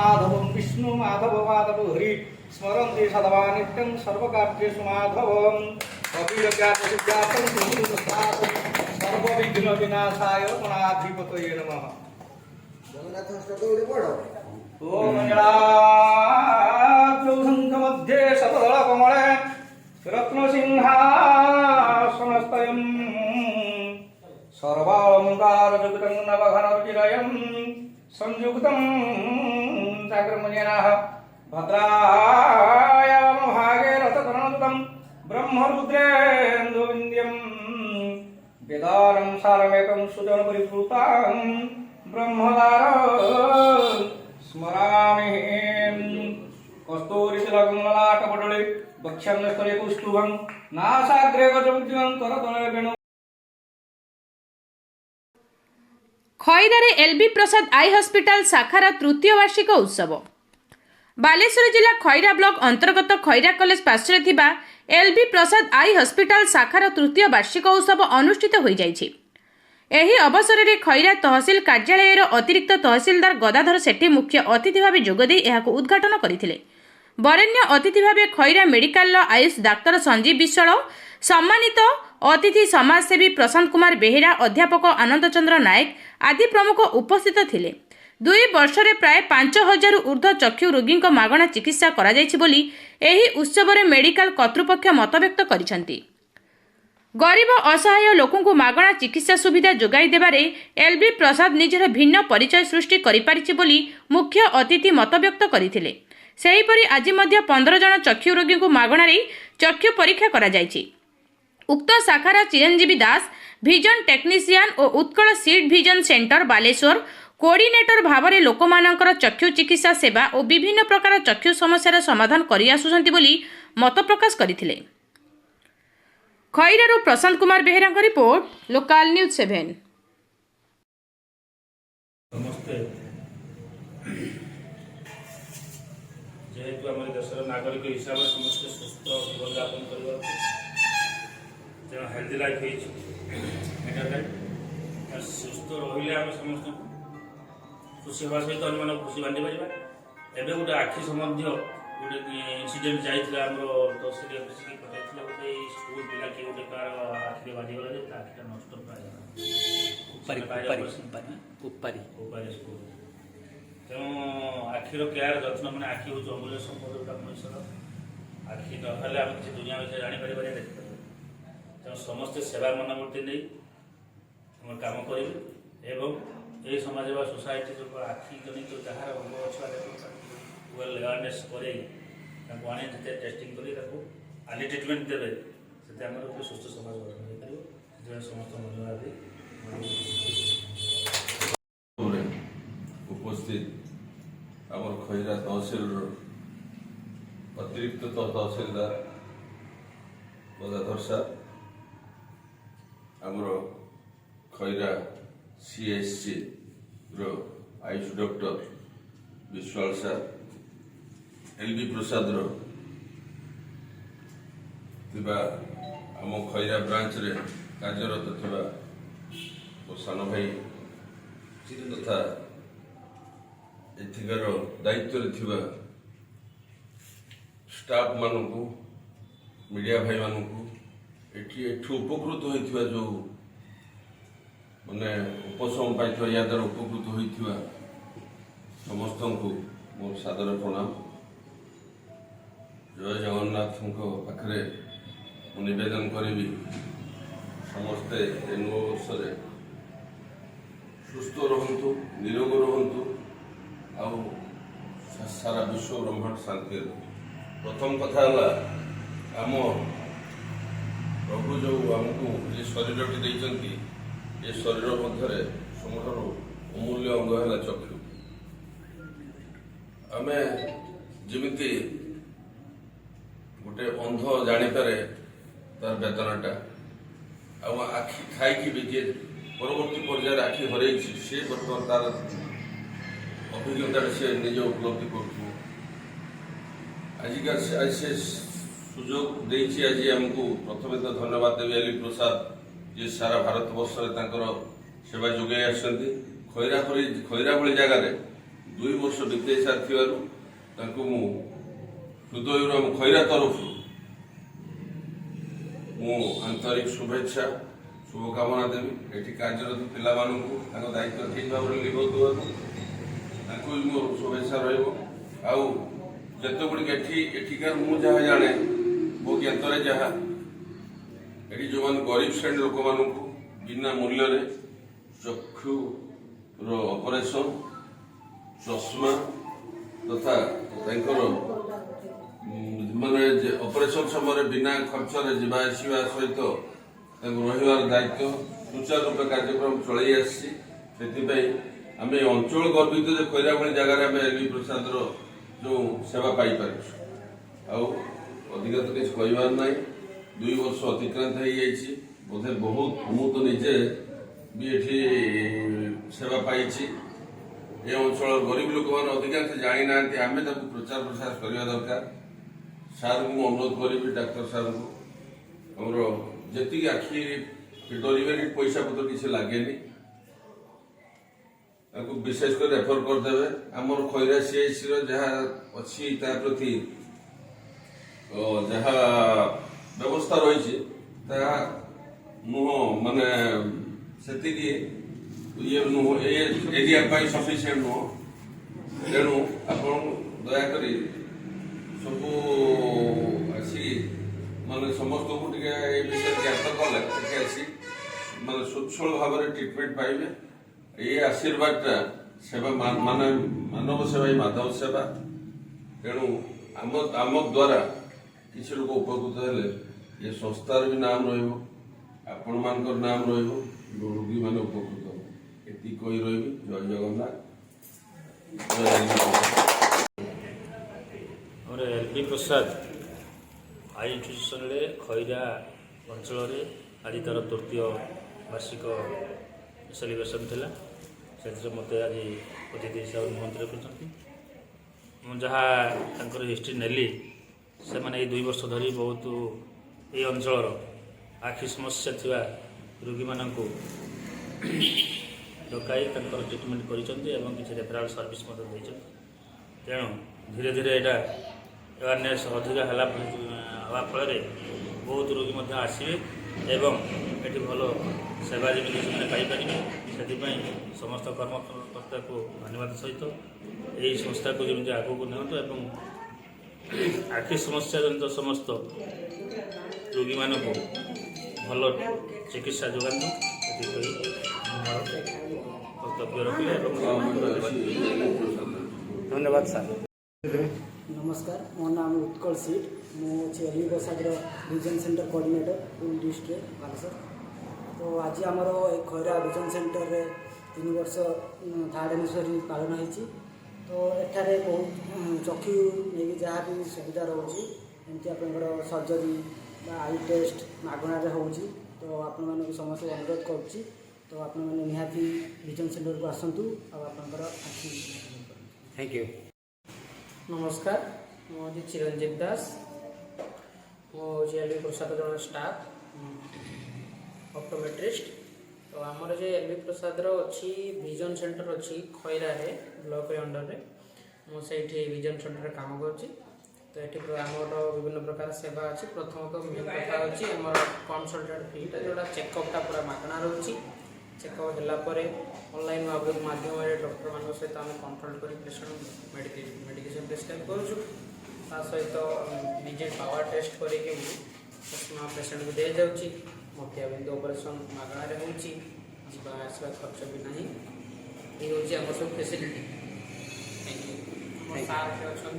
माधवं विष्णु माधव माधव हरि स्मरन्ति सदा नित्यं सर्वकार्येषु माधवं कपिलज्ञातसिद्धार्थं सुहृदस्तात् सर्वविघ्नविनाशाय गणाधिपतये नमः। ओम मंगलाद्यौसंख्यमध्ये शतदलकमले रत्नसिंहासनस्तयं सर्वालङ्कारयुक्तं नवघनरुचिरयं संयुक्तं चाक्रमुनिनः भद्राय वामभागे रथतननुतं ब्रह्मरुद्रेन्दुविन्द्यं वेदानं सारमेकं सुजनपरिपूतां ब्रह्मदार स्मरामि कस्तूरिशिलाकुङ्गलाटपटले वक्ष्यस्थले कौस्तुभं नासाग्रे गजमुद्यं करतले वेणु। खैरारे एलबी प्रसाद आई हॉस्पिटल शाखार तृतीय वार्षिक उत्सव बालेश्वर जिला खैरा ब्लॉक अंतर्गत खैरा कॉलेज पार्श्वे थिबा एलबी प्रसाद आई हॉस्पिटल शाखार तृतीय वार्षिक उत्सव अनुष्ठित हो जाइछि। एही अवसर में खैरा तहसिल कार्यालय अतिरिक्त तहसिलदार गदाधर सेठी मुख्य अतिथि भाव जोगदे यहां उद्घाटन करथिले। बरेण्य अतिथि भाव खैरा मेडिकल आयुष डाक्तर संजीव विश्वाल, सम्मानित अतिथि समाजसेवी प्रशांत कुमार बेहेरा, अध्यापक आनंद चंद्र नायक आदि प्रमुख उपस्थित थिले। 2 वर्ष में प्राय 5000 ऊर्ध्व चक्षु रोगी मागणा चिकित्सा करा जायछि बोली एही उत्सव में मेडिकल कर्तृपक्ष मतव्यक्त करिसेंति। गरीब असहाय लोकंकु मागणा चिकित्सा सुविधा जोगाई देबारे एलबी प्रसाद निजर भिन्न परिचय सृष्टि करिपारिछि बोली मुख्य अतिथि मतव्यक्त करिथिले। सेहीपरि आज मध्य 15 जन चक्षु रोगी मागणा चक्षु परीक्षा करा जायछि। उक्त शाखार चिरंजीवी दास विजन टेक्नीशियन और Utkal seed vision centre Baleshwar coordinator भाव में लोकमानकर चक्षु चिकित्सा सेवा और विभिन्न प्रकार चक्षु समस्यार समाधान करि आसुछंती बोली मत प्रकाश करथिले। खैरारू Prashant Kumar Behera report local news 7। समस्ते जेहेतु आम देशर नागरिक हिसाब से समस्ते सुस्थ जीवन यापन करवा तेना हेल्दी लाइफ सुस्थ रही आम समस्त खुशी हवा सहित अन्य खुशी बांटी पार। एवं गोटे आखि संबंधी गोटे इनसीडेंट जाइए आम तहसिल अफिस की पठाई गोटे स्कूल पिला किए गोटे कार आखिरे बाजिगला आखिटा नष्ट प्राय स्कूल। तेणु आखिर केयर जत्न मैंने आखि हूँ अमूल्य संपद गोटा मनुष्यर आखि ना आम किसी दुनिया विषय जापर देखिपार। तेणु समस्ते सेवा मनोवृत्ति नहीं काम करेंगे एवं ये समाज बा सोसाइटी जो आखि जनित जहाँ रोग अच्छा वेल अवेयरनेस करे आने जिते टेस्टिंग कर आली ट्रिटमेंट देवे से सुस्थ समाज गठन हो समस्त धन्यवाद उपस्थित आम खैरा तहसिल अतिरिक्त तहसिलदार गदाधर साहब आमर खैरा सीएससी रो आयुष डॉक्टर विश्वाल साहब एलबी प्रसाद रो आम खैरा ब्रांच रे कार्यरत थिबा सान भाई तथा एथिकार दायित्व थिबा स्टाफ मानू मीडिया भाई मानू एठू उपकृत होइथिबा जो माने उपशम पाई या द्वारा उपकृत होइथिबा समस्त को मोर सादर प्रणाम। जय जगन्नाथ पाखे निवेदन करी समस्ते नुआ वर्ष सुस्थ रुहतु निरोग रुहतु आ सारा विश्व ब्रह्मांड शांति। प्रथम कथा आम प्रभु जो आमको ये शरीर देते ये शरीर मध्य सबुठ अमूल्य अंग है चक्षु। आम जमी गोटे अंध जापे तार वेदनाटा आखि खाई भी जी परवर्ती पर्यायर आखि हर सी बर्तमान तार अभिज्ञता से निज उपलब्धि कर से सुजोग देछि आज आमको प्रथम तो धन्यवाद देवी एलबी प्रसाद जी सारा भारत वर्ष सेवा जोगे खैरा भली जगार 2 ବର୍ଷ ବିତେଇ ସାରିଥିବାରୁ ତାଙ୍କୁ ମୁଁ ହୃଦୟରୁ ଆମ ଖଇରା ତରଫରୁ ମୁଁ ଆନ୍ତରିକ ଶୁଭେଚ୍ଛା शुभकामना देवी एठी कार्यरत पिलामानंकु ताଙ୍କ दायित्व ठीक भाବରେ लिखौथुवाकु तांकु मोर शुभेच्छा रहइबो आउ जतगुडी एठिकार मु जहा जाने मो ज्ञातरे जहा एठी जोमान गरीब श्रेणी लोक मानंकु बिना मूल्य रे चक्षु रो ऑपरेशन चश्मा तथा तांकर माने ऑपरेशन समय बिना खर्च रे जीवा आसीबा सहित रही दायित्व सुचारू रूप कार्यक्रम चल आम अंचल गर्वित जो खैरा भाई जगार आम एलवी प्रसाद जो सेवा पाई अधिक तो किसी कहबार ना 2 वर्ष अतिक्रांत हो जाइए बोधे बहुत मु तो निजे भी ये सेवा पाई ये अंचल गरीब लोक मैंने अधिकांश जानी ना आम प्रचार प्रसार करवा दरकार सार को अनुरोध करी डाक्तर सार को आमर जी आखि डरवे पैसा पत्र किसी लगे विशेष कर रेफर करदे आमर खैरा सीआईसी जहाँ अच्छी प्रति जहाँ व्यवस्था रही नुह माने ये नुह एरिया सफिसीयंट नुह तेणु आप दयाक सब आसी माने समस्त को विषय ज्ञात कले आसी माने सुच्छल भाव में ट्रिटमेंट पाइबे ये आशीर्वादटा सेवा माने मानव सेवा ही माधव सेवा तेणु आम द्वारा किसी लोग उपकृत हेले ये संस्थार भी नाम आपण मानकर नाम रोगी माने उपकृत एति कही रही जय जगन्नाथ एलवी प्रसाद आई इंस्टीट्यूशन खैरा अंचल आज तार तृतीय वार्षिक सेलिब्रेशन थिला से मत आज अतिथि हिसाब से निमंत्रण कर हिस्ट्री नेली से मैंने 2 वर्ष धरी बहुत ये अंचल आखि समस्या थिबा रोगी मानक डकाई ट्रिटमेंट कर किसी रेफराल सर्विस तेणु धीरे धीरे यहाँ अवेयरनेस अधिक हवा फल बहुत रोगी आसवे एवं ये भल सेवा जमी से पाइपर से समस्त कर्मकर्ता को धन्यवाद सहित यही संस्था को जमी आगे को नियंतु एवं आखि समस्या जनित समस्त रोगी मान भल चिकित्सा जोगातु कर्तव्य रखिले धन्यवाद सर। नमस्कार मो नाम उत्कल सीट मुझे LV Prasad vision centre coordinator पूल डिस्ट्रिक्ट बालेश्वर। तो आज आमर खैरा विजन सेंटर 3 वर्ष 3rd एनिवर्सरी पालन होती तो एठारे बहुत चक्षु नहीं जहाँ भी सुविधा रोचे एमती आप सर्जरी आई टेस्ट मागणार हो तो आपण मानक समस्त अनुरोध करुच्ची तो आपण मैंने निहाती विजन सेंटर को आसतु आपंकर आखि थैंक यू। नमस्कार मुझे चिरंजीव दास मुझे एलवी प्रसाद जन स्टाफ ऑप्टोमेट्रिस्ट। तो आमर जो एलवी प्रसाद अच्छी विजन सेंटर अच्छी खैरा ब्लॉक अंडर रे मुझे विजन सेंटर काम करुँची तो ये आमर विभिन्न प्रकार सेवा अच्छी प्रथमतः मेन कथा अच्छी आम कनसल्टेंट फीटा जोटा चेकअपटा पूरा मागणा रोचे चेकअप होगापर ऑनलाइन माध्यम डॉक्टर मान सहित आम कंसल्ट कर पेशेंट मेडिकेशन प्रेस्क्राइब करूँ ता सहित निजे पावर टेस्ट करके पेशेंट को दे जाऊँगी मोतियाबिंदु ऑपरेशन मागणार होगा खर्च भी ना ये हूँ आम सब फैसिलिटी। Thank you. सार अच्छा